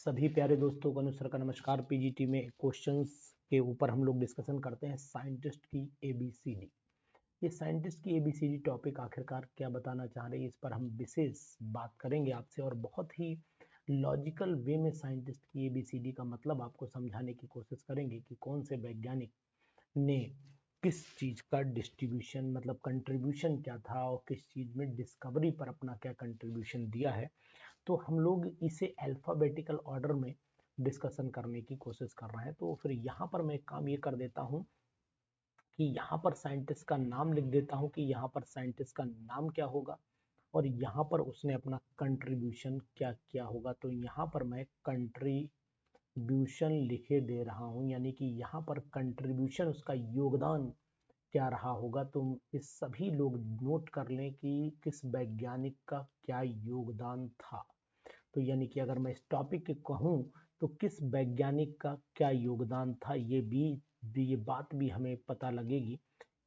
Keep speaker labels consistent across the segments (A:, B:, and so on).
A: सभी प्यारे दोस्तों को अनुसर का नमस्कार। पीजीटी में क्वेश्चंस के ऊपर हम लोग डिस्कशन करते हैं साइंटिस्ट की एबीसीडी। ये साइंटिस्ट की एबीसीडी टॉपिक आखिरकार क्या बताना चाह रहे हैं, इस पर हम विशेष बात करेंगे आपसे और बहुत ही लॉजिकल वे में साइंटिस्ट की एबीसीडी का मतलब आपको समझाने की कोशिश करेंगे कि कौन से वैज्ञानिक ने किस चीज़ का डिस्ट्रीब्यूशन मतलब कंट्रीब्यूशन क्या था और किस चीज़ में डिस्कवरी पर अपना क्या कंट्रीब्यूशन दिया है। तो हम लोग इसे अल्फ़ाबेटिकल ऑर्डर में डिस्कशन करने की कोशिश कर रहे हैं। तो फिर यहाँ पर मैं एक काम ये कर देता हूँ कि यहाँ पर साइंटिस्ट का नाम लिख देता हूँ कि यहाँ पर साइंटिस्ट का नाम क्या होगा और यहाँ पर उसने अपना कंट्रीब्यूशन क्या किया होगा। तो यहाँ पर मैं कंट्रीब्यूशन लिखे दे रहा हूँ, यानी कि यहाँ पर कंट्रीब्यूशन उसका योगदान क्या रहा होगा। तो इस सभी लोग नोट कर लें कि किस वैज्ञानिक का क्या योगदान था। तो यानी कि अगर मैं इस टॉपिक के कहूँ तो किस वैज्ञानिक का क्या योगदान था, ये बात भी हमें पता लगेगी।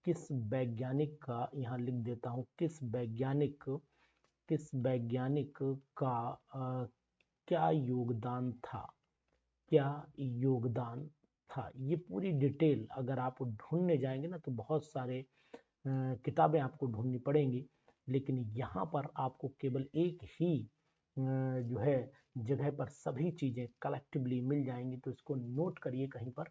A: किस वैज्ञानिक का, यहाँ लिख देता हूँ, किस वैज्ञानिक का क्या योगदान था, क्या योगदान था। ये पूरी डिटेल अगर आप ढूंढने जाएंगे ना तो बहुत सारे किताबें आपको ढूंढनी पड़ेंगी, लेकिन यहाँ पर आपको केवल एक ही जो है जगह पर सभी चीज़ें कलेक्टिवली मिल जाएंगी। तो इसको नोट करिए कहीं पर,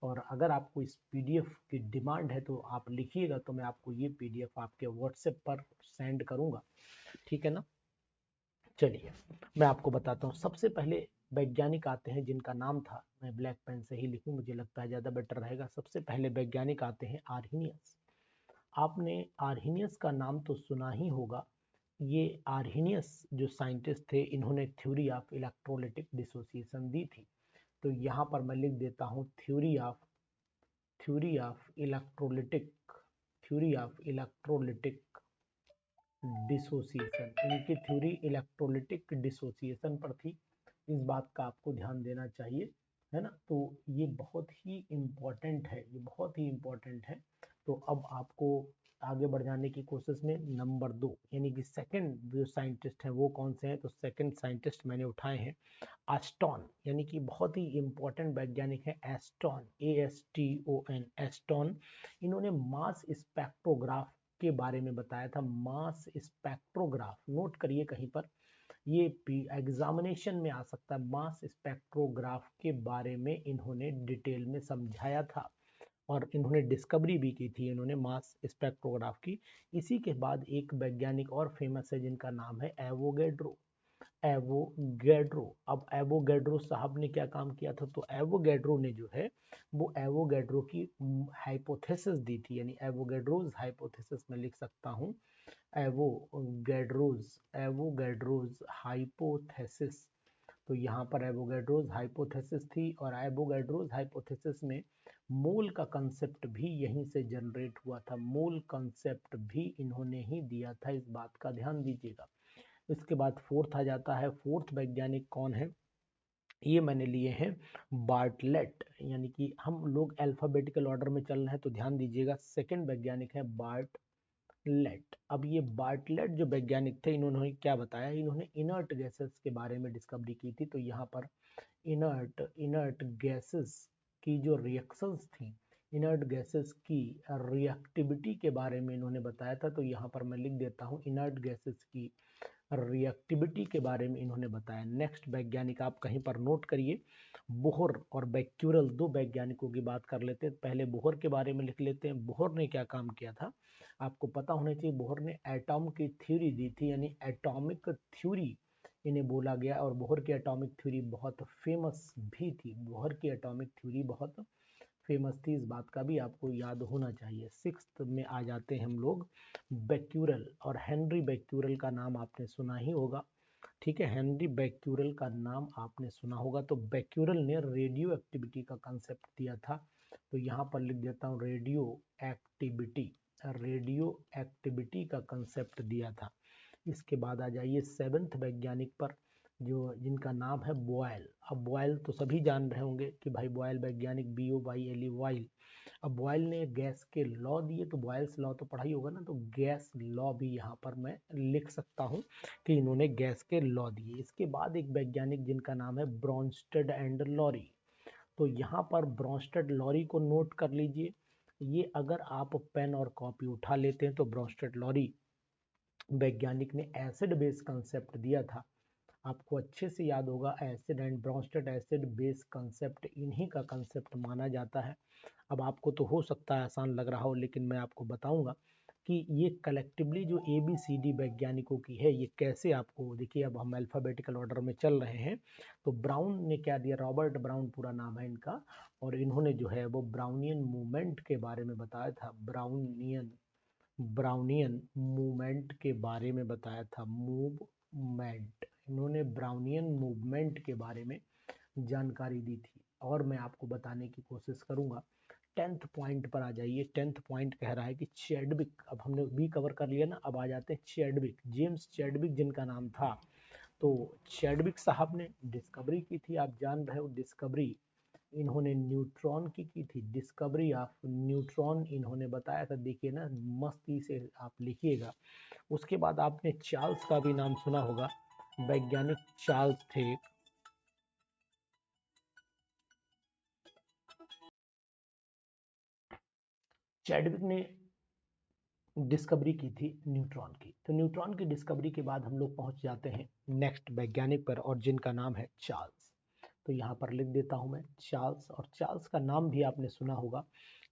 A: और अगर आपको इस पीडीएफ की डिमांड है तो आप लिखिएगा, तो मैं आपको ये पीडीएफ आपके व्हाट्सएप पर सेंड करूँगा, ठीक है ना। चलिए मैं आपको बताता हूँ। सबसे पहले वैज्ञानिक आते हैं जिनका नाम था, मैं ब्लैक पेन से ही लिखूँ, मुझे लगता है ज़्यादा बेटर रहेगा। सबसे पहले वैज्ञानिक आते हैं आर्हीनियस। आपने आर्हीनियस का नाम तो सुना ही होगा। ये आर्हीनियस जो साइंटिस्ट थे, इन्होंने थ्योरी ऑफ इलेक्ट्रोलिटिक डिसोसिएशन दी थी। तो यहाँ पर मैं लिख देता हूँ थ्योरी ऑफ इलेक्ट्रोलिटिक डिसोसिएशन। इनकी थ्योरी इलेक्ट्रोलिटिक डिसोसिएशन पर थी, इस बात का आपको ध्यान देना चाहिए, है ना। तो ये बहुत ही इम्पोर्टेंट है, ये बहुत ही इम्पोर्टेंट है। तो अब आपको आगे बढ़ जाने की कोशिश में नंबर 2 यानी कि सेकंड जो साइंटिस्ट हैं वो कौन से हैं, तो सेकंड साइंटिस्ट मैंने उठाए हैं एस्टॉन, यानी कि बहुत ही इम्पोर्टेंट वैज्ञानिक है एस्टॉन, ASTON, एस्टॉन। इन्होंने मास स्पेक्ट्रोग्राफ के बारे में बताया था। मास स्पेक्ट्रोग्राफ नोट करिए कहीं पर, ये एग्जामिनेशन में आ सकता है। मास स्पेक्ट्रोग्राफ के बारे में इन्होंने डिटेल में समझाया था और इन्होंने डिस्कवरी भी की थी, इन्होंने मास स्पेक्ट्रोग्राफ की। इसी के बाद एक वैज्ञानिक और फेमस है जिनका नाम है एवोगैड्रो। एवोगैड्रो, अब एवोगैड्रो साहब ने क्या काम किया था, तो एवोगैड्रो ने जो है वो एवोगैड्रो की हाइपोथेसिस दी थी, यानी एवोगैड्रोज हाइपोथेसिस में लिख सकता हूँ एवोगैड्रोज हाइपोथेसिस। तो यहाँ पर एवोगैड्रोज हाइपोथेसिस थी और एवोगैड्रोज हाइपोथेसिस में मोल का कंसेप्ट भी यहीं से जनरेट हुआ था। मोल कंसेप्ट भी इन्होंने ही दिया था, इस बात का ध्यान दीजिएगा। इसके बाद फोर्थ आ जाता है। फोर्थ वैज्ञानिक कौन है, ये मैंने लिए हैं बार्टलेट, यानी कि हम लोग अल्फाबेटिकल ऑर्डर में चल रहे हैं तो ध्यान दीजिएगा। सेकंड वैज्ञानिक है बार्टलेट। अब ये बार्टलेट जो वैज्ञानिक थे, इन्होंने क्या बताया, इन्होंने इनर्ट गैसेस के बारे में डिस्कवरी की थी। तो यहाँ पर इनर्ट गैसेस की जो रिएक्शंस थी, इनर्ट गैसेस की रिएक्टिविटी के बारे में इन्होंने बताया था। तो यहाँ पर मैं लिख देता हूँ इनर्ट गैसेस की रिएक्टिविटी के बारे में इन्होंने बताया। नेक्स्ट वैज्ञानिक आप कहीं पर नोट करिए, बोहर और बैक्यूरल, दो वैज्ञानिकों की बात कर लेते हैं। पहले बोहर के बारे में लिख लेते हैं। बोहर ने क्या काम किया था, आपको पता होना चाहिए। बोहर ने एटॉम की थ्योरी दी थी, यानी एटॉमिक थ्योरी इन्हें बोला गया, और बोहर की एटॉमिक थ्योरी बहुत फेमस भी थी। बोहर की एटॉमिक थ्योरी बहुत फेमस थी, इस बात का भी आपको याद होना चाहिए। सिक्स्थ में आ जाते हैं हम लोग बैक्यूरल, और हेनरी बैक्यूरल का नाम आपने सुना ही होगा, ठीक है। हेनरी बैक्यूरल का नाम आपने सुना होगा। तो बैक्यूरल ने रेडियो एक्टिविटी का कंसेप्ट दिया था। तो यहाँ पर लिख देता हूँ रेडियो एक्टिविटी का कंसेप्ट दिया था। इसके बाद आ जाइए सेवेंथ वैज्ञानिक पर, जो जिनका नाम है बॉयल। अब बॉयल तो सभी जान रहे होंगे कि भाई बॉयल वैज्ञानिक BOYLE बॉयल, अब बॉयल ने गैस के लॉ दिए, तो बॉयल्स लॉ तो पढ़ा ही होगा ना, तो गैस लॉ भी यहाँ पर मैं लिख सकता हूँ कि इन्होंने गैस के लॉ दिए। इसके बाद एक वैज्ञानिक जिनका नाम है ब्रॉन्स्टेड एंड लॉरी, तो यहाँ पर ब्रॉन्स्टेड लॉरी को नोट कर लीजिए। ये अगर आप पेन और कॉपी उठा लेते हैं तो ब्रॉन्स्टेड लॉरी वैज्ञानिक ने एसिड बेस कंसेप्ट दिया था। आपको अच्छे से याद होगा, acid and Brønsted acid base concept इन्हीं का कंसेप्ट माना जाता है। अब आपको तो हो सकता है आसान लग रहा हो, लेकिन मैं आपको बताऊंगा कि ये कलेक्टिवली जो ABCD वैज्ञानिकों की है, ये कैसे आपको देखिए। अब हम अल्फ़ाबेटिकल ऑर्डर में चल रहे हैं। तो ब्राउन ने क्या दिया, रॉबर्ट ब्राउन पूरा नाम है इनका, और इन्होंने जो है वो ब्राउनियन मूवमेंट के बारे में बताया था। ब्राउनियन मूवमेंट के बारे में बताया था। मूवमेंट, इन्होंने ब्राउनियन मूवमेंट के बारे में जानकारी दी थी, और मैं आपको बताने की कोशिश करूंगा। 10th पॉइंट पर आ जाइए। 10th पॉइंट कह रहा है कि चैडविक, अब हमने बी कवर कर लिया ना, अब आ जाते हैं चैडविक, जेम्स चैडविक जिनका नाम था। तो चैडविक साहब ने डिस्कवरी की थी, आप जान रहे हो डिस्कवरी, इन्होंने न्यूट्रॉन की थी, डिस्कवरी ऑफ न्यूट्रॉन इन्होंने बताया था। देखिए ना, मस्ती से आप लिखिएगा। उसके बाद आपने चार्ल्स का भी नाम सुना होगा, वैज्ञानिक चार्ल्स थे। चैडविक ने डिस्कवरी की थी न्यूट्रॉन की। तो न्यूट्रॉन की डिस्कवरी के बाद हम लोग पहुंच जाते हैं नेक्स्ट वैज्ञानिक पर, और जिनका नाम है चार्ल्स। तो यहाँ पर लिख देता हूँ मैं चार्ल्स, और चार्ल्स का नाम भी आपने सुना होगा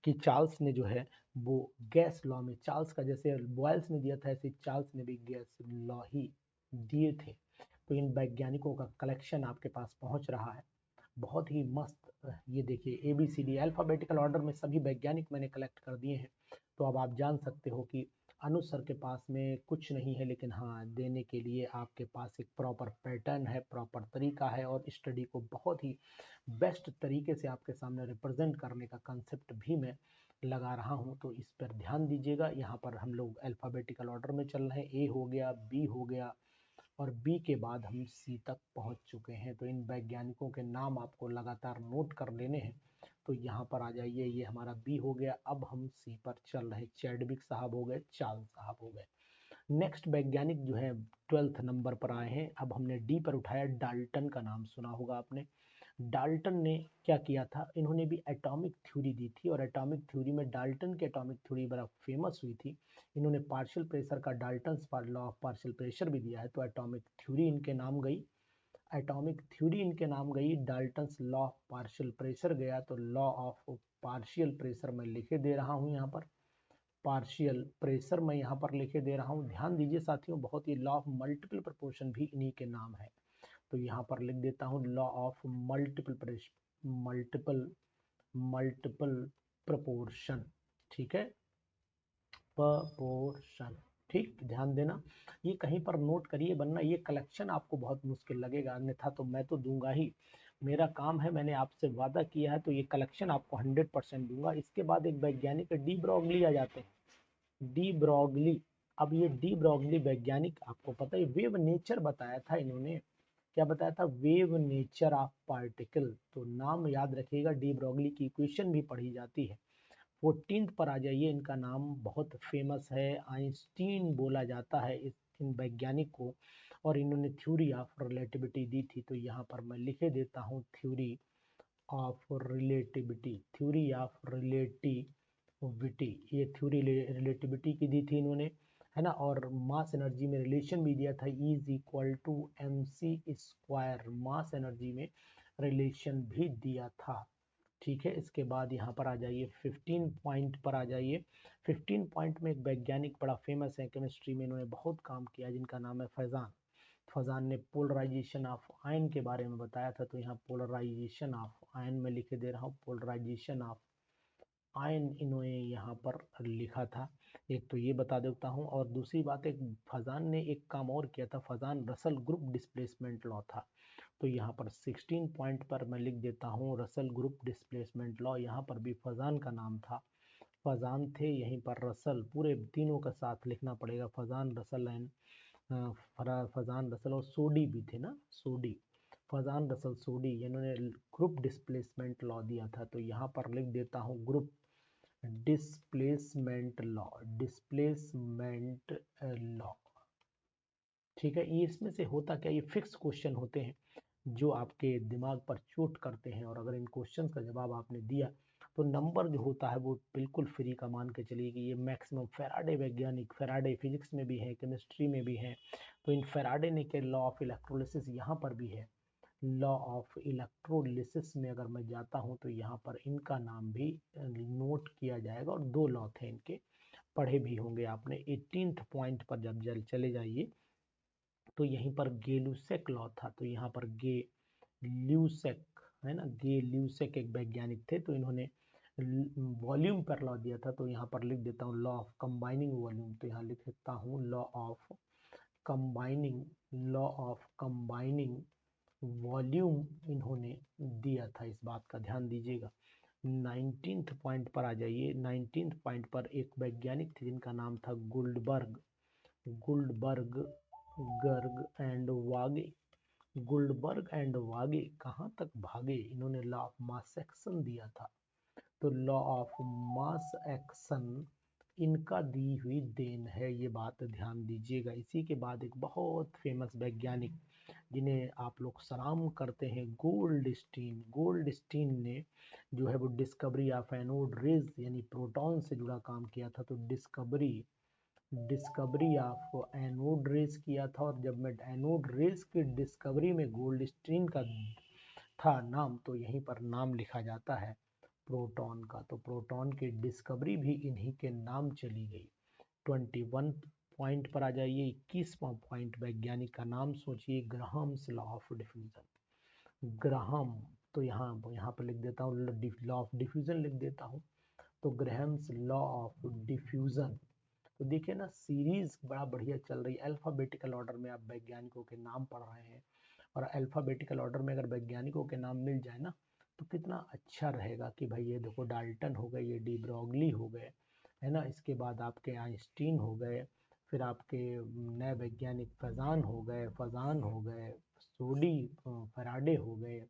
A: कि चार्ल्स ने जो है वो गैस लॉ में, चार्ल्स का जैसे बॉयल्स ने दिया था ऐसे चार्ल्स ने भी गैस लॉ ही दिए थे। तो इन वैज्ञानिकों का कलेक्शन आपके पास पहुंच रहा है, बहुत ही मस्त। ये देखिए ABCD अल्फाबेटिकल ऑर्डर में सभी वैज्ञानिक मैंने कलेक्ट कर दिए हैं। तो अब आप जान सकते हो कि अनुज सर के पास में कुछ नहीं है, लेकिन हाँ, देने के लिए आपके पास एक प्रॉपर पैटर्न है, प्रॉपर तरीका है, और स्टडी को बहुत ही बेस्ट तरीके से आपके सामने रिप्रेजेंट करने का कंसेप्ट भी मैं लगा रहा हूँ। तो इस पर ध्यान दीजिएगा। यहाँ पर हम लोग अल्फ़ाबेटिकल ऑर्डर में चल रहे हैं, ए हो गया, बी हो गया, और बी के बाद हम सी तक पहुंच चुके हैं। तो इन वैज्ञानिकों के नाम आपको लगातार नोट कर लेने हैं। तो यहाँ पर आ जाइए, ये हमारा बी हो गया। अब हम सी पर चल रहे, चैडविक साहब हो गए, चार्ल्स साहब हो गए। नेक्स्ट वैज्ञानिक जो है 12th नंबर पर आए हैं। अब हमने डी पर उठाया, डाल्टन का नाम सुना होगा आपने। डाल्टन ने क्या किया था, इन्होंने भी एटॉमिक थ्योरी दी थी, और एटॉमिक थ्योरी में डाल्टन की एटॉमिक थ्योरी बड़ा फेमस हुई थी। इन्होंने पार्शियल प्रेशर का Dalton's law of partial pressure भी दिया है। तो एटॉमिक थ्योरी इनके नाम गई, एटॉमिक थ्योरी इनके नाम गई, Dalton's law of partial pressure गया। तो लॉ ऑफ पार्शियल प्रेशर मैं लिखे दे रहा हूँ यहाँ पर, पार्शियल प्रेशर मैं यहाँ पर लिखे दे रहा हूँ। ध्यान दीजिए साथियों, बहुत ही लॉ ऑफ मल्टीपल प्रोपोर्शन भी इन्हीं के नाम है। तो यहाँ पर लिख देता हूँ law of multiple multiple proportion, ठीक है, प्रोपोर्शन, ठीक, ध्यान देना। ये कहीं पर नोट करिए, वरना ये कलेक्शन आपको बहुत मुश्किल लगेगा, अन्यथा तो मैं तो दूंगा ही, मेरा काम है, मैंने आपसे वादा किया है, तो ये कलेक्शन आपको 100% दूंगा। इसके बाद एक वैज्ञानिक डी ब्रॉगली आ जाते हैं, डी ब्रॉगली। अब ये डी ब्रॉगली वैज्ञानिक, आपको पता है वेव नेचर बताया था इन्होंने, क्या बताया था, वेव नेचर ऑफ पार्टिकल। तो नाम याद रखिएगा, डी ब्रॉगली की इक्वेशन भी पढ़ी जाती है। 14th पर आ जाइए, इनका नाम बहुत फेमस है, आइंस्टीन बोला जाता है इन वैज्ञानिक को, और इन्होंने थ्योरी ऑफ रिलेटिविटी दी थी। तो यहाँ पर मैं लिखे देता हूँ theory of relativity, theory of relativity, ये थ्योरी रिलेटिविटी की दी थी इन्होंने, है ना। और मास एनर्जी में रिलेशन भी दिया था, E = mc², मास एनर्जी में रिलेशन भी दिया था, ठीक है। इसके बाद यहाँ पर आ जाइए 15 पॉइंट पर आ जाइए। 15 पॉइंट में एक वैज्ञानिक बड़ा फेमस है केमिस्ट्री में, इन्होंने बहुत काम किया, जिनका नाम है फैजान। फैजान ने पोलराइजेशन ऑफ आयन के बारे में बताया था। तो यहाँ पोलराइजेशन ऑफ आयन में लिखे दे रहा हूँ, पोलराइजेशन ऑफ आयन इन्होंने यहाँ पर लिखा था। एक तो ये बता देता हूँ, और दूसरी बात, एक फैजान ने एक काम और किया था, Faizan Russell group displacement law था। तो यहाँ पर 16 पॉइंट पर मैं लिख देता हूँ रसल ग्रुप डिस्प्लेसमेंट लॉ, यहाँ पर भी फैजान का नाम था, फैजान थे, यहीं पर रसल, पूरे तीनों का साथ लिखना पड़ेगा, Faizan Russell and Faizan Russell, और सोडी भी थे ना, सोडी, फैजान रसल सोडी, इन्होंने ग्रुप डिस्प्लेसमेंट लॉ दिया था। तो यहाँ पर लिख देता हूँ group displacement law, displacement law. ठीक है, ये इसमें से होता क्या, ये फिक्स क्वेश्चन होते हैं जो आपके दिमाग पर चोट करते हैं, और अगर इन क्वेश्चंस का जवाब आपने दिया तो नंबर जो होता है वो बिल्कुल फ्री का मान के चलिए कि ये मैक्सिमम फैराडे वैज्ञानिक, फैराडे फिजिक्स में भी है, केमिस्ट्री में भी है, तो इन फैराडे ने के लॉ ऑफ इलेक्ट्रोलिसिस यहाँ पर भी है। लॉ ऑफ इलेक्ट्रोलिसिस में अगर मैं जाता हूँ तो यहाँ पर इनका नाम भी नोट किया जाएगा, और दो लॉ थे इनके, पढ़े भी होंगे आपने। 18th पॉइंट पर जब चले जाइए तो यहीं पर गेलुसेक लॉ था, तो यहाँ पर गे ल्यूसेक है ना, गे ल्यूसेक एक वैज्ञानिक थे, तो इन्होंने वॉल्यूम पर लॉ दिया था, तो यहाँ पर लिख देता हूँ लॉ ऑफ कंबाइनिंग वॉल्यूम, तो यहाँ लिख सकता हूँ law of combining, law of combining volume इन्होंने दिया था, इस बात का ध्यान दीजिएगा। 19th पॉइंट पर आ जाइए। 19th पॉइंट पर एक वैज्ञानिक थे जिनका नाम था गुल्डबर्ग, गुल्डबर्ग गर्ग एंड वागे। गुल्डबर्ग एंड वागे कहाँ तक भागे, इन्होंने लॉ ऑफ मास एक्शन दिया था, तो लॉ ऑफ मास एक्शन इनका दी हुई देन है, ये बात ध्यान दीजिएगा। इसी के बाद एक बहुत फेमस वैज्ञानिक जिन्हें आप लोग सलाम करते हैं, गोल्डस्टीन। गोल्डस्टीन ने जो है वो डिस्कवरी ऑफ एनोड रेज यानी प्रोटॉन से जुड़ा काम किया था, तो डिस्कवरी ऑफ एनोड रेस किया था, और जब मैं एनोड रेस की डिस्कवरी में गोल्डस्टीन का था नाम, तो यहीं पर नाम लिखा जाता है प्रोटॉन का, तो प्रोटॉन की डिस्कवरी भी इन्हीं के नाम चली गई। 21 पॉइंट पर आ जाइए। 21वां पॉइंट वैज्ञानिक का नाम सोचिए, Graham's law of diffusion. Graham, तो यहाँ पर लिख देता हूँ लॉ ऑफ डिफ्यूजन लिख देता हूँ, तो ग्राहम्स लॉ ऑफ डिफ्यूजन। तो देखिए ना, सीरीज बड़ा बढ़िया चल रही है, अल्फाबेटिकल ऑर्डर में आप वैज्ञानिकों के नाम पढ़ रहे हैं, और अल्फाबेटिकल ऑर्डर में अगर वैज्ञानिकों के नाम मिल जाए ना तो कितना अच्छा रहेगा कि भाई ये देखो डाल्टन हो गए, ये डी ब्रॉगली हो गए, है ना, इसके बाद आपके आइंस्टीन हो गए, फिर आपके नए वैज्ञानिक फजान हो गए, सोडी फराडे हो गए, है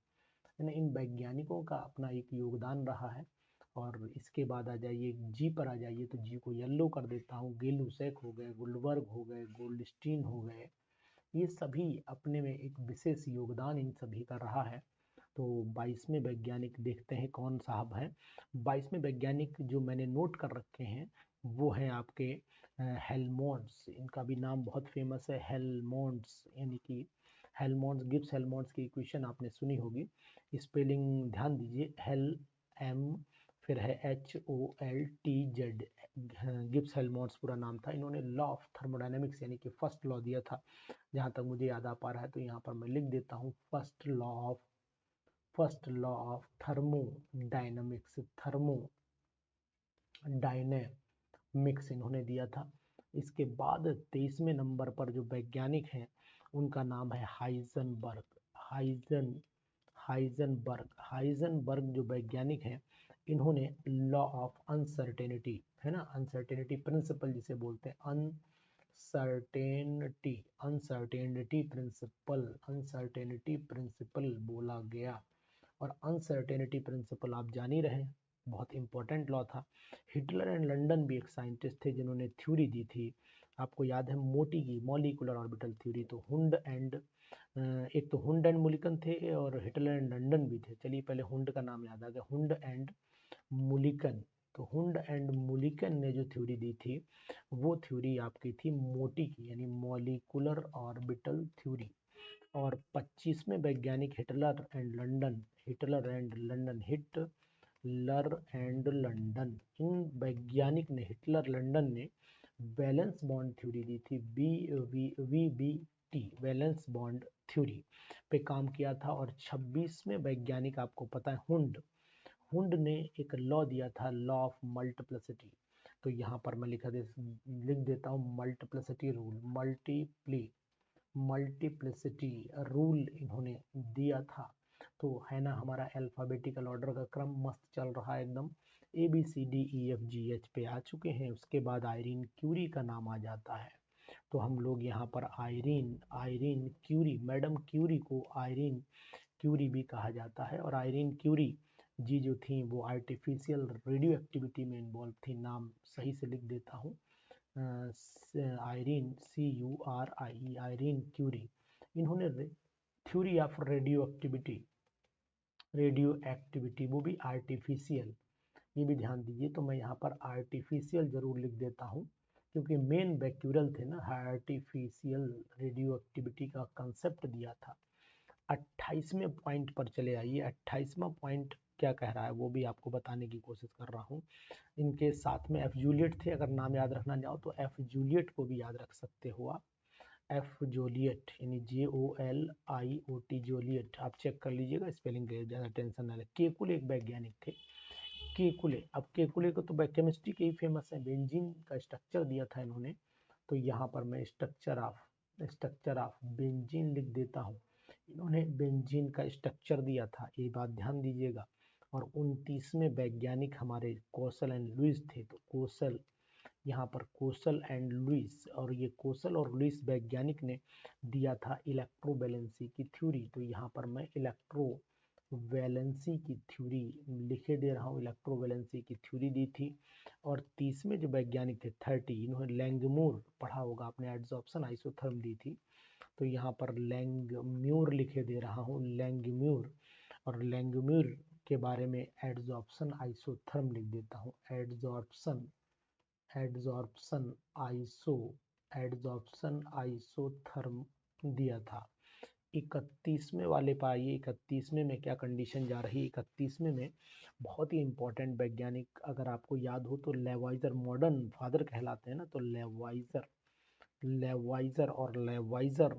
A: ना, इन वैज्ञानिकों का अपना एक योगदान रहा है। और इसके बाद आ जाइए जी पर आ जाइए, तो जी को येलो कर देता हूँ, गेलुसेक हो गए, गुल्डबर्ग हो गए, गोल्डस्टीन हो गए, ये सभी अपने में एक विशेष योगदान इन सभी का रहा है। तो 22वें वैज्ञानिक देखते हैं कौन साहब है। 22वें वैज्ञानिक जो मैंने नोट कर रखे हैं वो हैं आपके हेल्मोंट्स, इनका भी नाम बहुत फेमस है, हेल्मोंट्स, यानी कि हेल्मोंट्स, गिब्स हेल्मोंट्स की इक्वेशन आपने सुनी होगी, स्पेलिंग ध्यान दीजिए, हेल एम फिर है HOLTZ, गिब्स हेल्मोंट्स पूरा नाम था। इन्होंने लॉ ऑफ थर्मोडायनेमिक्स यानी कि फर्स्ट लॉ दिया था, जहाँ तक मुझे याद आ पा रहा है, तो यहाँ पर मैं लिख देता हूँ first law of thermodynamics, thermodynamics इन्होंने दिया था। इसके बाद 23वें नंबर पर जो वैज्ञानिक हैं उनका नाम है हाइजेनबर्ग जो वैज्ञानिक हैं, इन्होंने लॉ ऑफ अनसर्टेनिटी, है ना, अनसर्टेनिटी प्रिंसिपल जिसे बोलते हैं, अनसर्टेनिटी प्रिंसिपल बोला गया। और अनसर्टेनिटी प्रिंसिपल आप जान ही रहे हैं, बहुत इंपॉर्टेंट लॉ था। हिटलर एंड लंडन भी एक साइंटिस्ट थे जिन्होंने थ्योरी दी थी, आपको याद है मोटी की मॉलिक्यूलर ऑर्बिटल थ्योरी, तो एक तो हुंड एंड मुलिकन थे और हिटलर एंड लंडन भी थे। चलिए पहले हुंड का नाम याद आ गया, हुंड एंड मुलिकन, तो हुंड एंड मुलिकन ने जो थ्योरी दी थी वो थ्योरी आपकी थी मोटी की, यानी मॉलिक्यूलर ऑर्बिटल थ्योरी। और 25वें वैज्ञानिक हिटलर एंड लंडन, इन वैज्ञानिक ने, हिटलर लंडन ने वैलेंस बॉन्ड थ्योरी दी थी, VBT, वैलेंस बॉन्ड थ्योरी पे काम किया था। और 26वें वैज्ञानिक आपको पता है हुंड ने एक लॉ दिया था, लॉ ऑफ मल्टीप्लिसिटी, तो यहाँ पर मैं लिख देता हूँ मल्टीप्लिसिटी रूल, मल्टीप्लिसिटी रूल इन्होंने दिया था। तो है ना, हमारा अल्फाबेटिकल ऑर्डर का क्रम मस्त चल रहा है एकदम, ABCDEFGH पे आ चुके हैं। उसके बाद आयरीन क्यूरी का नाम आ जाता है, तो हम लोग यहाँ पर आयरीन क्यूरी, मैडम क्यूरी को आयरीन क्यूरी भी कहा जाता है। और आयरीन क्यूरी जी जो थी वो आर्टिफिशियल रेडियो एक्टिविटी में इन्वॉल्व थी। नाम सही से लिख देता हूँ, आयरीन, CURIE, आयरीन क्यूरी। इन्होंने थ्योरी ऑफ रेडियो एक्टिविटी वो भी आर्टिफिशियल, ये भी ध्यान दीजिए। तो मैं यहाँ पर आर्टिफिशियल जरूर लिख देता हूँ क्योंकि मेन बैक्यूरल थे ना, आर्टिफिशियल रेडियो एक्टिविटी का कंसेप्ट दिया था। 28वें पॉइंट पर चले आइए। 28वां पॉइंट क्या कह रहा है वो भी आपको बताने की कोशिश कर रहा हूँ। इनके साथ में एफ जूलियट थे, अगर नाम याद रखना चाहो तो एफ जूलियट को भी याद रख सकते हो आप। एफ जूलियट यानी JOLIOT जूलियट, आप चेक कर लीजिएगा स्पेलिंग के, ज़्यादा टेंशन ना ले। केकुले एक वैज्ञानिक थे, केकुले। अब केकुले को तो केमिस्ट्री के ही फेमस है, बेंजीन का स्ट्रक्चर दिया था इन्होंने। तो यहाँ पर मैं स्ट्रक्चर ऑफ बेंजीन लिख देता हूँ। इन्होंने बेंजीन का स्ट्रक्चर दिया था, ये बात ध्यान दीजिएगा। और 29वें वैज्ञानिक हमारे कोसल एंड लुईस थे। तो कोसल, यहाँ पर कोसल एंड लुईस, और ये कोसल और लुईस वैज्ञानिक ने दिया था इलेक्ट्रोवैलेंसी की थ्योरी। तो यहाँ पर मैं इलेक्ट्रोवैलेंसी की थ्योरी लिखे दे रहा हूँ, इलेक्ट्रोवैलेंसी की थ्योरी दी थी। और 30वें जो वैज्ञानिक थे 30, इन्होंने लैंगमूर, पढ़ा होगा आपने, एड्सॉर्प्शन आइसोथर्म दी थी। तो यहाँ पर लैंगम्यूर लिखे दे रहा हूँ, लैंगम्यूर। और लैंगम्यूर के बारे में एड्सॉर्प्शन आइसोथर्म लिख देता हूँ, एड्सॉर्प्शन आइसोथर्म दिया था। 31वें वाले पर आइए। 31वें में क्या कंडीशन जा रही है? 31वें में बहुत ही इंपॉर्टेंट वैज्ञानिक, अगर आपको याद हो तो लेवाइजर, मॉडर्न फादर कहलाते हैं ना, तो लेवाइजर और लेवाइजर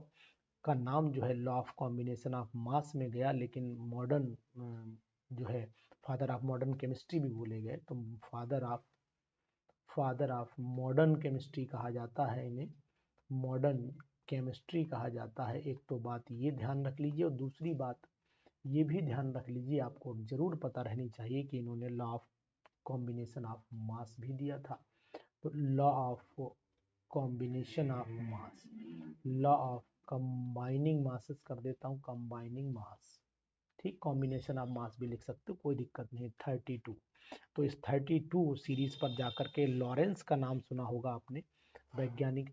A: का नाम जो है law of combination of mass में गया, लेकिन मॉडर्न जो है फादर ऑफ मॉडर्न केमिस्ट्री भी बोले गए। तो फादर ऑफ मॉडर्न केमिस्ट्री कहा जाता है इन्हें, मॉडर्न केमिस्ट्री कहा जाता है। एक तो बात ये ध्यान रख लीजिए, और दूसरी बात ये भी ध्यान रख लीजिए, आपको जरूर पता रहनी चाहिए कि इन्होंने law of combination of mass भी दिया था। तो law of combination of mass, law of combining masses कर देता हूँ, कंबाइनिंग मास, ठीक। कॉम्बिनेशन ऑफ मास भी लिख सकते हो, कोई दिक्कत नहीं। 32, तो इस 32 सीरीज पर जाकर के लॉरेंस का नाम सुना होगा आपने, वैज्ञानिक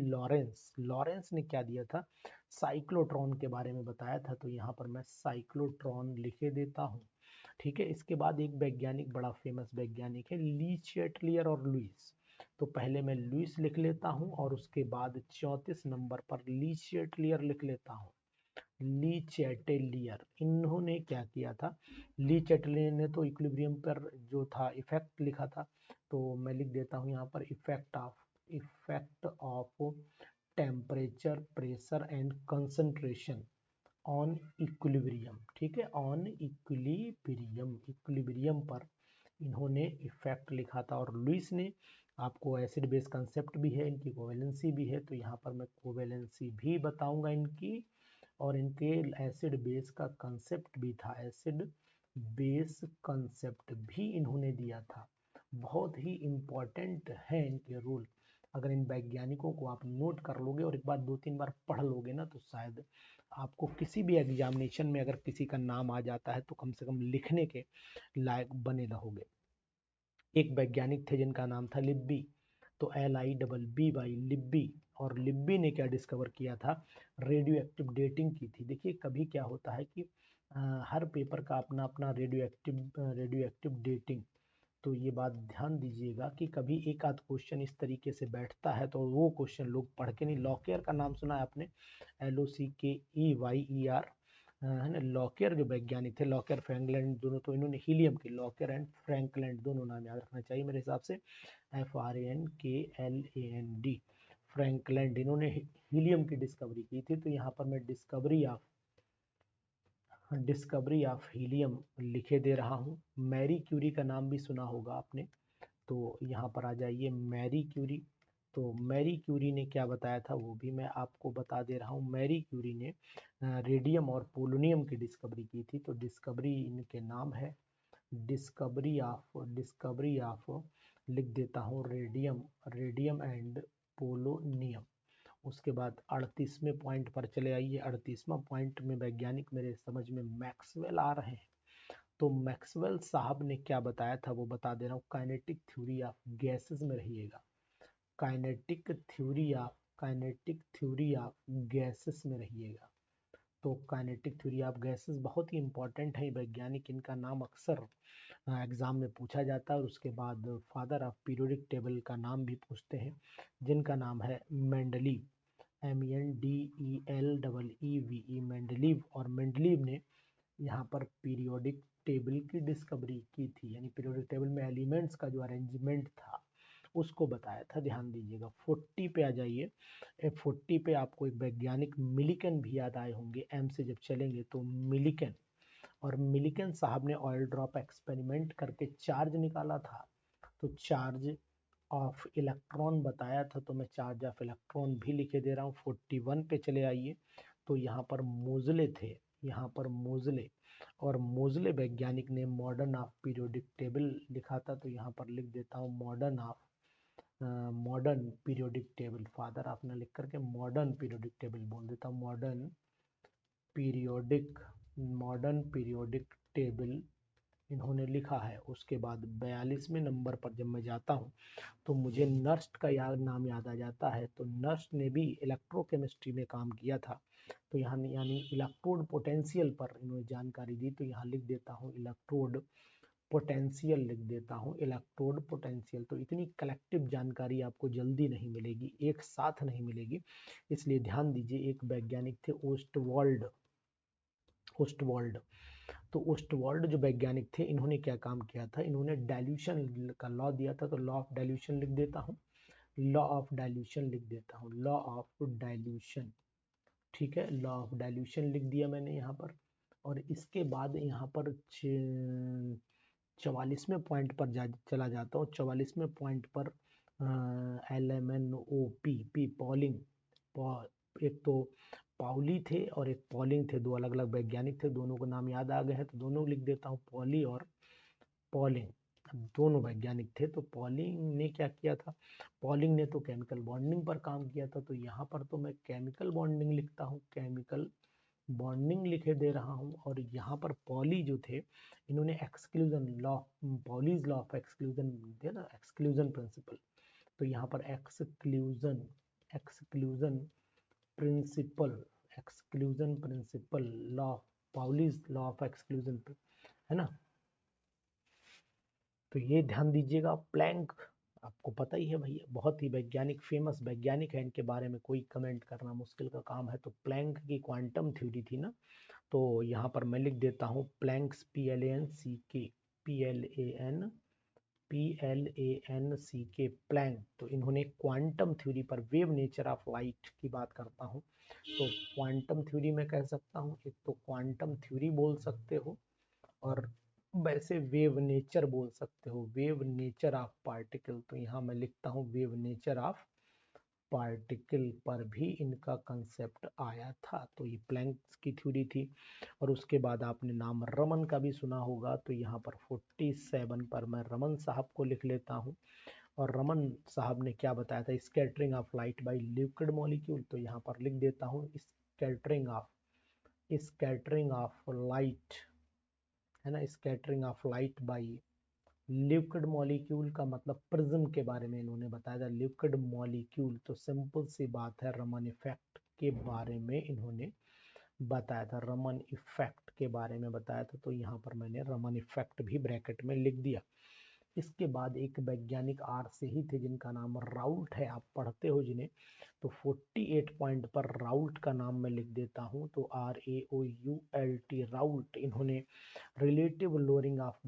A: LAWRENCE, लॉरेंस ने क्या दिया था? साइक्लोट्रॉन के बारे में बताया था। तो यहाँ पर मैं साइक्लोट्रॉन लिखे देता हूँ, ठीक है। इसके बाद एक वैज्ञानिक, बड़ा फेमस वैज्ञानिक है, ली चैटलियर और लुईस। तो पहले मैं लुईस लिख लेता हूँ और उसके बाद 34 नंबर पर ली चैटलियर लिख लेता हूँ। ली चैटेलियर, इन्होंने क्या किया था? ली चैटेलियर ने तो इक्विलिब्रियम पर जो था इफेक्ट लिखा था। तो मैं लिख देता हूँ यहाँ पर effect of temperature, pressure and concentration on equilibrium, ठीक है, ऑन इक्विलिब्रियम पर इन्होंने इफेक्ट लिखा था। और लुईस ने, आपको एसिड बेस कंसेप्ट भी है, इनकी कोवेलेंसी भी है, तो यहाँ पर मैं कोवेलेंसी भी बताऊंगा इनकी। और इनके एसिड बेस का कंसेप्ट भी था, एसिड बेस कंसेप्ट भी इन्होंने दिया था। बहुत ही इम्पॉर्टेंट है इनके रूल। अगर इन वैज्ञानिकों को आप नोट कर लोगे और एक बार 2-3 बार पढ़ लोगे ना, तो शायद आपको किसी भी एग्जामिनेशन में अगर किसी का नाम आ जाता है तो कम से कम लिखने के लायक बने रहोगे। एक वैज्ञानिक थे जिनका नाम था लिब्बी, तो LIBBY, लिब्बी। और लिब्बी ने क्या डिस्कवर किया था? रेडियो एक्टिव डेटिंग की थी। देखिए कभी क्या होता है कि हर पेपर का अपना अपना रेडियो एक्टिव डेटिंग। तो ये बात ध्यान दीजिएगा कि कभी एक आध क्वेश्चन इस तरीके से बैठता है तो वो क्वेश्चन लोग पढ़ के नहीं। लॉकेयर का नाम सुना है आपने? LOCKEYER, है ना। लॉकेयर जो वैज्ञानिक थे, लॉकेयर फ्रैंकलैंड दोनों, तो इन्होंने हीलियम की, लॉकेयर एंड फ्रैंकलैंड दोनों नाम याद रखना चाहिए मेरे हिसाब से, FRANKLAND, फ्रैंकलैंड, इन्होंने हीलियम की डिस्कवरी की थी। तो यहाँ पर मैं डिस्कवरी ऑफ हीलियम लिखे दे रहा हूँ। मैरी क्यूरी का नाम भी सुना होगा आपने, तो यहाँ पर आ जाइए मैरी क्यूरी। तो मैरी क्यूरी ने क्या बताया था वो भी मैं आपको बता दे रहा हूँ। मैरी क्यूरी ने रेडियम और पोलोनियम की डिस्कवरी की थी। तो डिस्कवरी इनके नाम है, डिस्कवरी ऑफ लिख देता हूँ रेडियम एंड पोलोनियम। उसके बाद 38वें पॉइंट पर चले आइए। 38वां पॉइंट में वैज्ञानिक मेरे समझ में मैक्सवेल आ रहे हैं। तो मैक्सवेल साहब ने क्या बताया था वो बता दे रहा हूँ। काइनेटिक थ्योरी ऑफ गैसेस में रहिएगा। काइनेटिक थ्योरी ऑफ गैसेस में रहिएगा। तो काइनेटिक थ्योरी ऑफ गैसेस बहुत ही इंपॉर्टेंट है वैज्ञानिक, इनका नाम अक्सर एग्जाम में पूछा जाता है। और उसके बाद फादर ऑफ पीरियोडिक टेबल का नाम भी पूछते हैं, जिनका नाम है मेंडलीव, MENDELEEVE, मेंडलीव। और मेंडलीव ने यहाँ पर पीरियोडिक टेबल की डिस्कवरी की थी, यानी पीरियोडिक टेबल में एलिमेंट्स का जो अरेंजमेंट था उसको बताया था। ध्यान दीजिएगा। 40 पे आ जाइए। 40 पे आपको एक वैज्ञानिक मिलिकन भी याद आए होंगे, एम से जब चलेंगे तो मिलिकन। और मिलिकन साहब ने ऑयल ड्रॉप एक्सपेरिमेंट करके चार्ज निकाला था। तो चार्ज ऑफ इलेक्ट्रॉन बताया था, तो मैं चार्ज ऑफ इलेक्ट्रॉन भी लिखे दे रहा हूँ। 41 पे चले आइए। तो यहाँ पर मोजले थे, यहाँ पर मोजले। और मोजले वैज्ञानिक ने मॉडर्न ऑफ पीरियोडिक टेबल लिखा था, तो यहाँ पर लिख देता हूँ modern periodic table. Father of ना लिख करके मॉडर्न पीरियोडिक टेबल बोल देता हूँ। मॉडर्न पीरियोडिक टेबल इन्होंने लिखा है। उसके बाद 42वें नंबर पर जब मैं जाता हूँ तो मुझे नर्स्ट का नाम याद आ जाता है। तो नर्स्ट ने भी इलेक्ट्रोकेमिस्ट्री में काम किया था। तो यहाँ यानी इलेक्ट्रोड पोटेंशियल पर इन्होंने जानकारी दी। तो यहाँ लिख देता हूँ इलेक्ट्रोड पोटेंशियल, लिख देता हूँ इलेक्ट्रोड पोटेंशियल। तो इतनी कलेक्टिव जानकारी आपको जल्दी नहीं मिलेगी, एक साथ नहीं मिलेगी, इसलिए ध्यान दीजिए। एक वैज्ञानिक थे ओस्टवाल्ड। तो ओस्टवाल्ड जो वैज्ञानिक थे, इन्होंने क्या काम किया था, इन्होंने डाइल्यूशन का लॉ दिया था। तो लॉ ऑफ डाइल्यूशन लिख देता हूँ, लॉ ऑफ डाइल्यूशन लिख देता हूँ, लॉ ऑफ डाइल्यूशन। ठीक है, लॉ ऑफ डाइल्यूशन लिख दिया मैंने यहाँ पर। और इसके बाद यहाँ पर 44वें पॉइंट पर चला जाता हूँ। 44वें पॉइंट पर LMNOP पॉलिंग। एक तो पाउली थे और एक पॉलिंग थे, दो अलग अलग वैज्ञानिक थे, दोनों को नाम याद आ गए हैं तो दोनों लिख देता हूँ, पॉली और पॉलिंग। दोनों वैज्ञानिक थे। तो पॉलिंग ने क्या किया था, पॉलिंग ने तो केमिकल बॉन्डिंग पर काम किया था। तो यहाँ पर तो मैं केमिकल बॉन्डिंग लिखता हूँ, केमिकल बॉन्डिंग लिखे दे रहा हूँ। और यहाँ पर पॉली जो थे, इन्होंने exclusion law, Pauli's law of exclusion दिया ना, एक्सक्लूजन प्रिंसिपल। तो यहाँ पर exclusion principle law, Pauli's law of exclusion, है ना। तो ये ध्यान दीजिएगा। प्लैंक आपको पता ही है भैया, बहुत ही वैज्ञानिक, फेमस वैज्ञानिक है, इनके बारे में कोई कमेंट करना मुश्किल का काम है। तो प्लैंक की क्वांटम थ्योरी थी ना, तो यहाँ पर मैं लिख देता हूँ प्लैंक्स, PLANCK प्लैंक। तो इन्होंने क्वांटम थ्योरी पर, वेव नेचर ऑफ लाइट की बात करता हूँ तो क्वांटम थ्योरी में कह सकता हूँ, एक तो क्वांटम थ्योरी बोल सकते हो और वैसे वेव नेचर बोल सकते हो, वेव नेचर ऑफ पार्टिकल। तो यहाँ मैं लिखता हूँ वेव नेचर ऑफ पार्टिकल पर भी इनका कंसेप्ट आया था। तो ये प्लैंक की थ्योरी थी। और उसके बाद आपने नाम रमन का भी सुना होगा। तो यहाँ पर 47 पर मैं रमन साहब को लिख लेता हूँ। और रमन साहब ने क्या बताया था, scattering of light by liquid molecule. तो यहाँ पर लिख देता हूँ स्कैटरिंग ऑफ लाइट, है ना, scattering of light by liquid molecule का मतलब प्रिज्म के बारे में इन्होंने बताया था, लिक्विड मॉलिक्यूल। तो सिंपल सी बात है, रमन इफेक्ट के बारे में इन्होंने बताया था, रमन इफेक्ट के बारे में बताया था। तो यहाँ पर मैंने रमन इफेक्ट भी ब्रैकेट में लिख दिया। इसके बाद एक वैज्ञानिक आर से ही थे जिनका नाम राउल्ट है, आप पढ़ते हो जिन्हें। तो 48 पॉइंट पर राउल्ट का नाम मैं लिख देता हूँ। तो RAOULT, राउल्ट। इन्होंने relative lowering of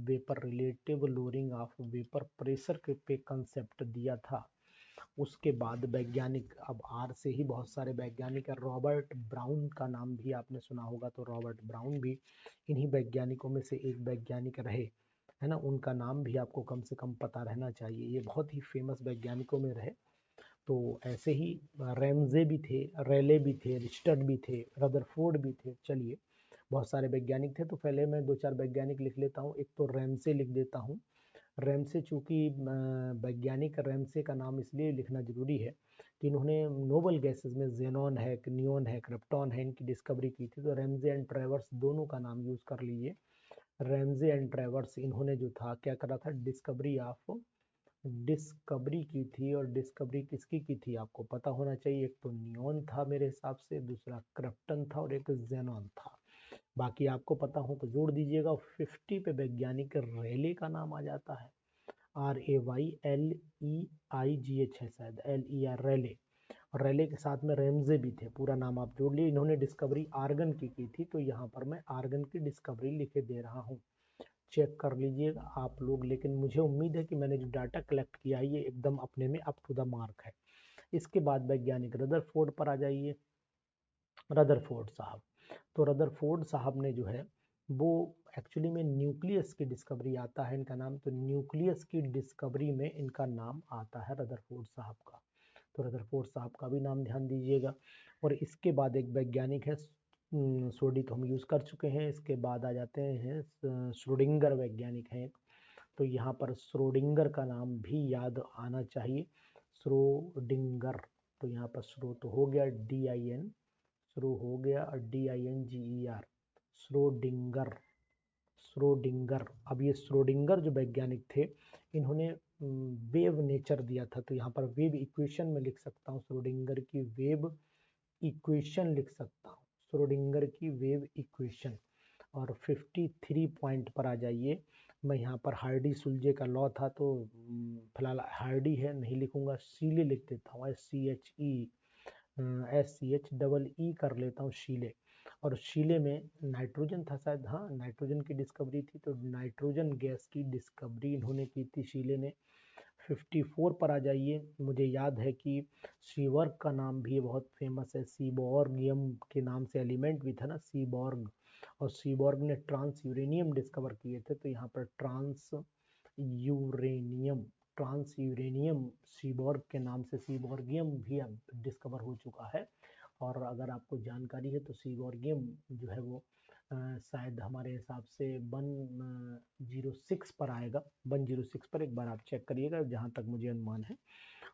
A: vapour pressure के पे कंसेप्ट दिया था। उसके बाद वैज्ञानिक, अब आर से ही बहुत सारे वैज्ञानिक है। रॉबर्ट ब्राउन का नाम भी आपने सुना होगा। तो रॉबर्ट ब्राउन भी इन्हीं वैज्ञानिकों में से एक वैज्ञानिक रहे, है ना। उनका नाम भी आपको कम से कम पता रहना चाहिए, ये बहुत ही फेमस वैज्ञानिकों में रहे। तो ऐसे ही रैमजे भी थे, रेले भी थे, रिचर्ड भी थे, रदरफोर्ड भी थे। चलिए, बहुत सारे वैज्ञानिक थे। तो पहले मैं दो चार वैज्ञानिक लिख लेता हूँ। एक तो रैमसे लिख देता हूँ। रैमसे, चूंकि वैज्ञानिक रैमसे का नाम इसलिए लिखना जरूरी है तो इन्होंने नोबल गैसेस में जेनॉन है, नियोन है, क्रिप्टॉन है, इनकी डिस्कवरी की थी। तो रैमजे एंड ट्रेवर्स दोनों का नाम यूज कर लीजिए। रैमजे एंड ट्रेवर्स इन्होंने जो था क्या करा था, डिस्कवरी की थी। और डिस्कवरी किसकी की थी आपको पता होना चाहिए। एक तो नियोन था मेरे हिसाब से, दूसरा क्रिप्टन था और एक जेनॉन था। बाकी आपको पता हो तो जोड़ दीजिएगा। 50 पे वैज्ञानिक रेले का नाम आ जाता है, RAYLEIGH है शायद, LER रेले। और रेले के साथ में रैमजे भी थे, पूरा नाम आप जोड़ लिए। इन्होंने डिस्कवरी आर्गन की थी, तो यहाँ पर मैं आर्गन की डिस्कवरी लिखे दे रहा हूँ, चेक कर लीजिएगा आप लोग। लेकिन मुझे उम्मीद है कि मैंने जो डाटा कलेक्ट किया है ये एकदम अपने में अप टू द मार्क है। इसके बाद वैज्ञानिक रदरफोर्ड पर आ जाइए। रदरफोर्ड साहब, तो रदरफोर्ड साहब ने जो है वो एक्चुअली में न्यूक्लियस की डिस्कवरी आता है इनका नाम। तो न्यूक्लियस की डिस्कवरी में इनका नाम आता है रदरफोर्ड साहब का। तो रदरफोर्ड साहब का भी नाम ध्यान दीजिएगा। और इसके बाद एक वैज्ञानिक है, सोडी तो हम यूज़ कर चुके हैं। इसके बाद आ जाते हैं श्रोडिंगर वैज्ञानिक हैं एक। तो यहाँ पर श्रोडिंगर का नाम भी याद आना चाहिए, श्रोडिंगर। तो यहाँ पर श्रो तो हो गया DIN, श्रो हो गया, और DINGER, श्रोडिंगर। श्रोडिंगर, अब ये श्रोडिंगर जो वैज्ञानिक थे इन्होंने वेव नेचर दिया था। तो यहाँ पर वेव इक्वेशन में लिख सकता हूँ, श्रोडिंगर की वेव इक्वेशन लिख सकता हूँ, श्रोडिंगर की वेव इक्वेशन। और 53 पॉइंट पर आ जाइए। मैं यहाँ पर हार्डी सुलजे का लॉ था तो फिलहाल हार्डी है नहीं लिखूंगा, शीले लिख देता हूँ, SCHEE कर लेता हूँ, शीले। और शीले में नाइट्रोजन था शायद, हाँ नाइट्रोजन की डिस्कवरी थी। तो नाइट्रोजन गैस की डिस्कवरी इन्होंने की थी शीले ने। 54 पर आ जाइए। मुझे याद है कि सीबॉर्ग का नाम भी बहुत फेमस है, सीबॉर्गियम के नाम से एलिमेंट भी था ना, सीबॉर्ग। और सीबॉर्ग ने ट्रांस यूरेनियम डिस्कवर किए थे। तो यहाँ पर ट्रांस यूरेनियम सीबॉर्ग के नाम से सीबॉर्गियम भी अब डिस्कवर हो चुका है। और अगर आपको जानकारी है तो सीबॉर्गियम जो है वो शायद हमारे हिसाब से 106 पर आएगा, 106 पर एक बार आप चेक करिएगा जहाँ तक मुझे अनुमान है।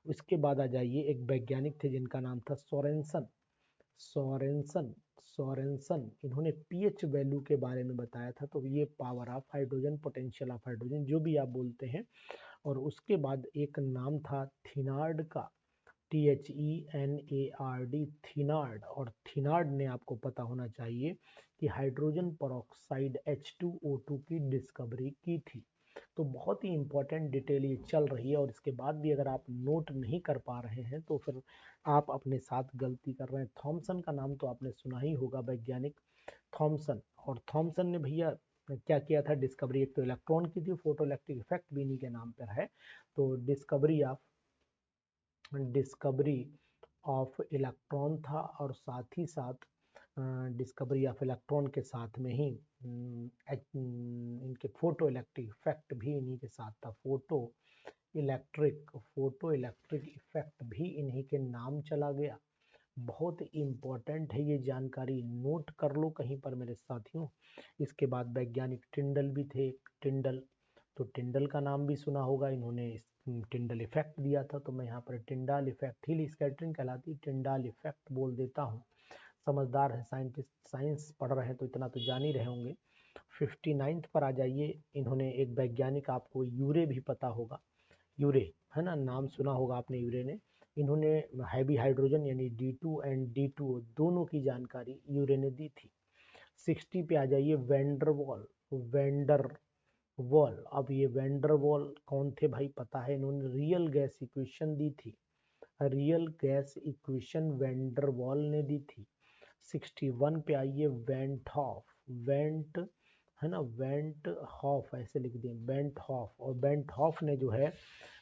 A: उसके बाद आ जाइए, एक वैज्ञानिक थे जिनका नाम था सोरेनसन। इन्होंने pH वैल्यू के बारे में बताया था। तो ये power of hydrogen, potential of hydrogen, जो भी आप बोलते हैं। और उसके बाद एक नाम था थिनार्ड का, THENARD, थिनार्ड। और थिनार्ड ने आपको पता होना चाहिए कि हाइड्रोजन परऑक्साइड H2O2 की डिस्कवरी की थी। तो बहुत ही इंपॉर्टेंट डिटेल ये चल रही है। और इसके बाद भी अगर आप नोट नहीं कर पा रहे हैं तो फिर आप अपने साथ गलती कर रहे हैं। थॉमसन का नाम तो आपने सुना ही होगा, वैज्ञानिक थॉमसन। और थॉमसन ने भैया क्या किया था डिस्कवरी, एक तो इलेक्ट्रॉन की थी, फोटो इलेक्ट्रिक इफेक्ट भी इन्हीं के नाम पर है। तो डिस्कवरी ऑफ इलेक्ट्रॉन था। और साथ ही साथ डिस्कवरी ऑफ इलेक्ट्रॉन के साथ में ही इनके फोटो इलेक्ट्रिक इफेक्ट भी इन्हीं के साथ था। फोटो इलेक्ट्रिक इफेक्ट भी इन्हीं के नाम चला गया। बहुत इंपॉर्टेंट है ये जानकारी, नोट कर लो कहीं पर मेरे साथियों। इसके बाद वैज्ञानिक टिंडल भी थे, टिंडल। तो टिंडल का नाम भी सुना होगा, इन्होंने टिंडल इफेक्ट दिया था। तो मैं यहाँ पर टिंडाल इफेक्ट, हिल स्कैटरिंग कहलाती, टिंडाल इफेक्ट बोल देता हूँ। समझदार है साइंटिस्ट, साइंस पढ़ रहे हैं तो इतना तो जान ही रहे होंगे। 59 पर आ जाइए। इन्होंने एक वैज्ञानिक, आपको यूरे भी पता होगा, यूरे है ना, नाम सुना होगा आपने यूरे ने। इन्होंने हैवी हाइड्रोजन यानी D2 एंड D2 दोनों की जानकारी यूरे ने दी थी। 60 पे आ जाइए, वेंडरवॉल। अब ये वेंडरवॉल कौन थे भाई पता है, इन्होंने रियल गैस इक्वेशन दी थी, रियल गैस इक्वेशन वेंडरवॉल ने दी थी। 61 पे आइए, वेंट है ना, वेंट हॉफ ऐसे लिख दिए, वेंट हॉफ। और वेंट हॉफ ने जो है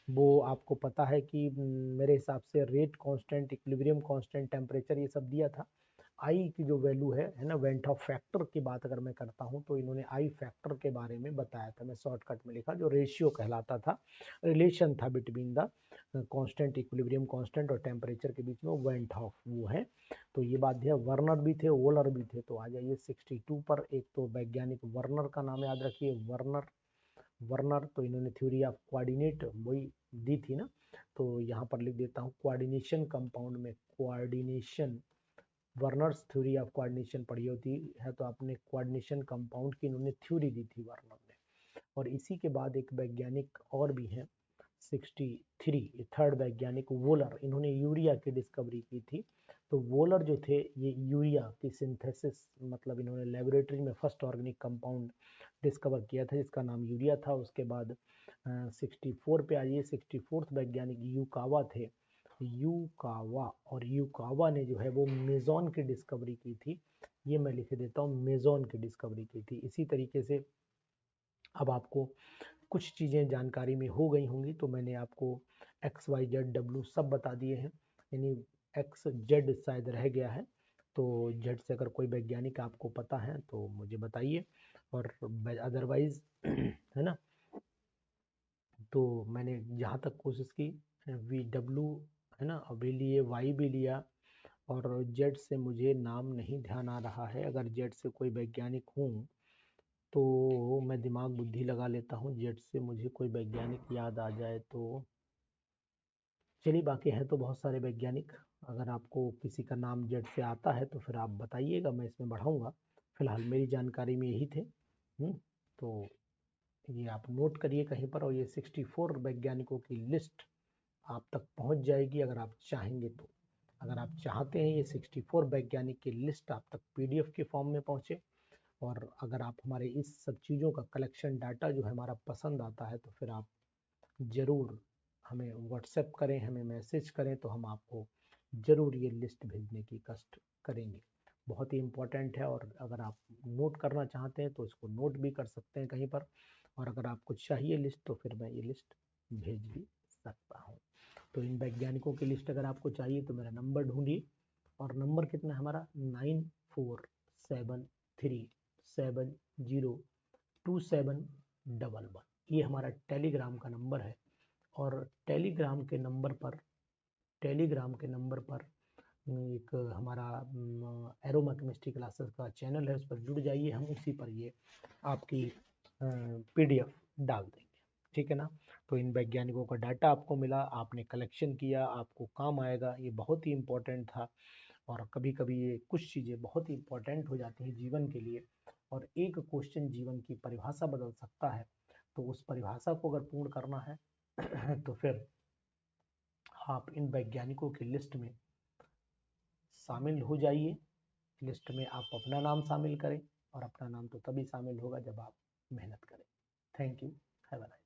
A: वो आपको पता है कि मेरे हिसाब से rate constant, equilibrium constant, temperature ये सब दिया था। आई की जो वैल्यू है ना, वेंट ऑफ फैक्टर की बात अगर मैं करता हूँ तो इन्होंने आई फैक्टर के बारे में बताया था। मैं शॉर्टकट में लिखा, जो रेशियो कहलाता था, रिलेशन था between the constant, equilibrium constant और टेम्परेचर के बीच में, वेंट ऑफ वो है। तो ये बात है। वर्नर भी थे, वोलर भी थे। तो आ जाइए 62 पर। एक तो वैज्ञानिक वर्नर का नाम याद रखिए, वर्नर। वर्नर, तो इन्होंने थ्योरी ऑफ कोऑर्डिनेट वही दी थी ना, तो यहाँ पर लिख देता हूँ कोऑर्डिनेशन कंपाउंड में coordination, Werner's theory of coordination पढ़ी होती है तो आपने कोऑर्डिनेशन कंपाउंड की इन्होंने थ्योरी दी थी वर्नर ने। और इसी के बाद एक वैज्ञानिक और भी हैं 63, थर्ड वैज्ञानिक वोलर, इन्होंने यूरिया की डिस्कवरी की थी। तो वोलर जो थे ये यूरिया की सिंथेसिस, मतलब इन्होंने लेबोरेटरी में फर्स्ट ऑर्गेनिक कंपाउंड डिस्कवर किया था जिसका नाम यूरिया था। उसके बाद 64 पे आइए, 64th वैज्ञानिक यूकावा थे, यूकावा, और यूकावा ने जो है वो मेजॉन की डिस्कवरी की थी। ये मैं लिख देता हूँ, मेजॉन की डिस्कवरी की थी। इसी तरीके से अब आपको कुछ चीज़ें जानकारी में हो गई होंगी, तो मैंने आपको एक्स वाई जेड डब्ल्यू सब बता दिए हैं, यानी एक्स जेड शायद रह गया है, तो जेड से अगर कोई वैज्ञानिक आपको पता है तो मुझे बताइए, और अदरवाइज है ना। तो मैंने जहाँ तक कोशिश की, वी डब्ल्यू है ना, वी लिए, वाई भी लिया, और जेड से मुझे नाम नहीं ध्यान आ रहा है। अगर जेड से कोई वैज्ञानिक हूँ तो मैं दिमाग बुद्धि लगा लेता हूँ, जेड से मुझे कोई वैज्ञानिक याद आ जाए तो। चलिए, बाकी हैं तो बहुत सारे वैज्ञानिक, अगर आपको किसी का नाम जेड से आता है तो फिर आप बताइएगा, मैं इसमें बढ़ाऊँगा। फिलहाल मेरी जानकारी में यही थे। तो ये आप नोट करिए कहीं पर, और ये 64 वैज्ञानिकों की लिस्ट आप तक पहुंच जाएगी अगर आप चाहेंगे तो। अगर आप चाहते हैं ये 64 वैज्ञानिक की लिस्ट आप तक पीडीएफ के फॉर्म में पहुंचे, और अगर आप हमारे इस सब चीज़ों का कलेक्शन डाटा जो है हमारा पसंद आता है, तो फिर आप ज़रूर हमें व्हाट्सएप करें, हमें मैसेज करें, तो हम आपको ज़रूर ये लिस्ट भेजने की कष्ट करेंगे। बहुत ही इम्पोर्टेंट है, और अगर आप नोट करना चाहते हैं तो इसको नोट भी कर सकते हैं कहीं पर, और अगर आपको चाहिए लिस्ट तो फिर मैं ये लिस्ट भेज भी सकता हूँ। तो इन वैज्ञानिकों की लिस्ट अगर आपको चाहिए तो मेरा नंबर ढूंढिए, और नंबर कितना है हमारा, 9473702711। ये हमारा टेलीग्राम का नंबर है, और टेलीग्राम के नंबर पर एक हमारा एरोमा केमिस्ट्री क्लासेस का चैनल है, उस पर जुड़ जाइए, हम उसी पर ये आपकी पीडीएफ डाल देंगे, ठीक है ना। तो इन वैज्ञानिकों का डाटा आपको मिला, आपने कलेक्शन किया, आपको काम आएगा, ये बहुत ही इम्पोर्टेंट था। और कभी कभी ये कुछ चीज़ें बहुत ही इम्पोर्टेंट हो जाती हैं जीवन के लिए, और एक क्वेश्चन जीवन की परिभाषा बदल सकता है। तो उस परिभाषा को अगर पूर्ण करना है तो फिर आप इन वैज्ञानिकों की लिस्ट में शामिल हो जाइए। लिस्ट में आप अपना नाम शामिल करें, और अपना नाम तो तभी शामिल होगा जब आप मेहनत करें। Thank you, have a nice.